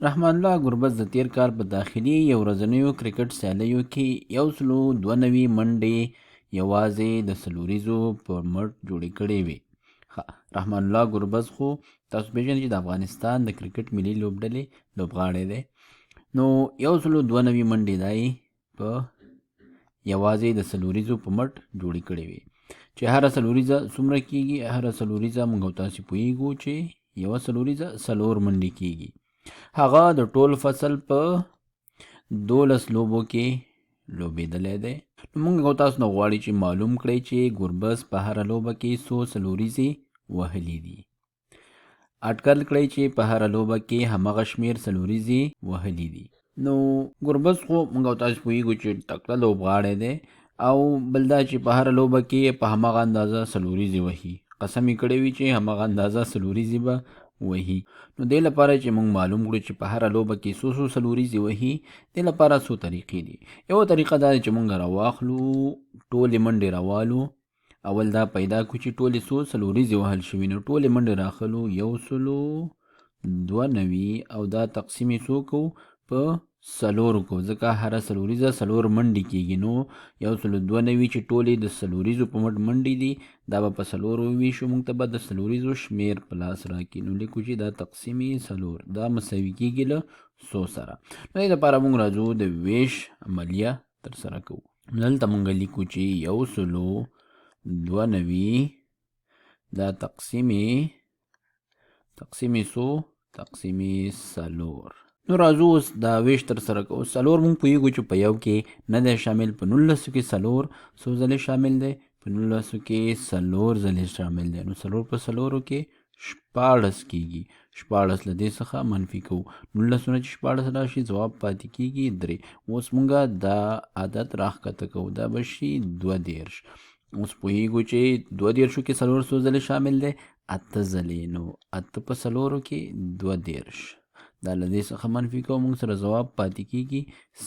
رحمان الله ګربز د تیر کال په داخلي یو ورځنیو کرکټ سیالیو کې 192 منډې یوازې د سلوریزو په مټ جوړې کړې وې. رحمان الله ګربز خو تاسو پېژنئ چې د افغانستان د کرکټ ملي لوبډلې لوبغاړی دی. نو 192 منډې دا یې په یوازې د سلوریزو په مټ جوړې کړې وې چې هره سلوریزه څومره کېږي. هره سلوریزه موږ او تاسې پوهېږو چې یوه سلوریزه 4 منډې کېږي. هغه د ټول فصل په 12 لوبو کې لوبېدلی دی. نو موږ او تاسو نه غواړي چې معلوم کړئ چې ګربز په هره لوبه کې څو سلوریزې وهلي دي. اټکل کړئ چې په هره لوبه کې همغه شمېر سلوریزې وهلي دي. نو ګربز خو موږ او تاسو پوهېږو چې تکړه لوبغاړی دی او بل دا چې په هره لوبه کې په همغه اندازه سلوریزې وهي. قسم یې کړی وي چې همغه اندازه سلوریزې به وهي. نو دې لپاره چې موږ معلوم کړو چې په هره لوبه کې څو سلوریزې وهي، دې لپاره څو طریقې دي. یوه طریقه دا ده چې موږ راواخلو ټولې منډې راوالو. اول دا پیدا کړو چې ټولې څو سلوریزې وهل شوي. نو ټولې منډې راخلو 192 او دا تقسیم یې څو کوو په 4 کو، ځکه هره سلوریزه 4 منډې کېږي. نو 192 چې ټولې د سلوریزو په مټ منډې دي دا به په 4 وویشو. موږ ته به د سلوریزو شمېر په لاس راکړي. نو لیکو چې دا تقسیم 4 دا مساوي کېږي له 100 سره. نو دې لپاره موږ راځو د ویش عملیه ترسره کوو. دلته موږ لیکو چې 192 دا تقسیم 4. نو راځو اوس دا ویش تر سره کوو. 4 موږ پوهېږو چې په یو کې نه دی شامل، په 19 کې 4 څو ځلې شامل دی؟ په 19 کې 4 ځلې شامل دی. نو 4 په 4 کې 14 کېږي. 14 له دې څخه منفي کوو. 19 نه چې 14 راشي ځواب پاتې کېږي 3. اوس موږ دا عدد راښکته کوو، دا به شي 32. اوس پوهېږو چې 32 کې 4 څو ځلې شامل دی؟ 8 ځلې. نو 8 په 4 کې 32. دا له دې څخه منفي کوو، موږ سره ځواب پاتې کېږي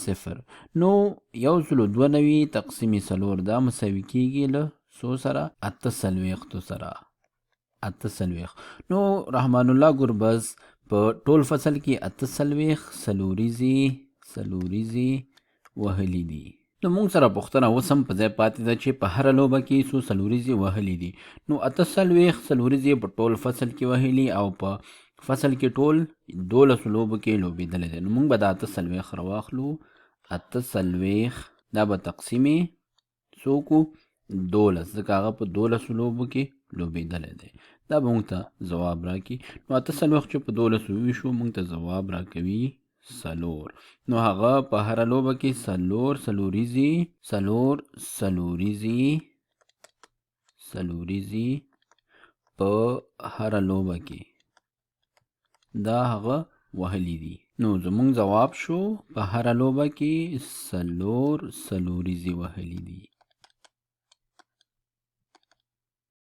0. نو 192 تقسیم 4 دا مساوي کېږي له 100 سره 48 سره. 48. نو رحمان الله ګربز په ټول فصل کې 48 سلوریزې وهلي دي. نو موږ سره پوښتنه اوس هم په ځای پاتې ده چې په هره لوبه کې څو سلوریزې وهلي دي. نو 48 سلوریزې په ټول فصل کې وهلي او په فصل کې ټول 12 لوبو کې لوبېدلی دی. نو موږ به دا 48 راواخلو. 48 دا به تقسیم څو کو 12، ځکه هغه په 12 لوبو کې لوبېدلی دی. دا به موږ ته ځواب راکړي. نو 48 چې په 12 وویشو موږ ته ځواب راکوي 4. نو هغه په هره لوبه کې 4 سلوریزې په هره لوبه کې دا هغه وهلي دي. نو زموږ ځواب شو په هره لوبه کې 4 سلوریزې وهلي دي.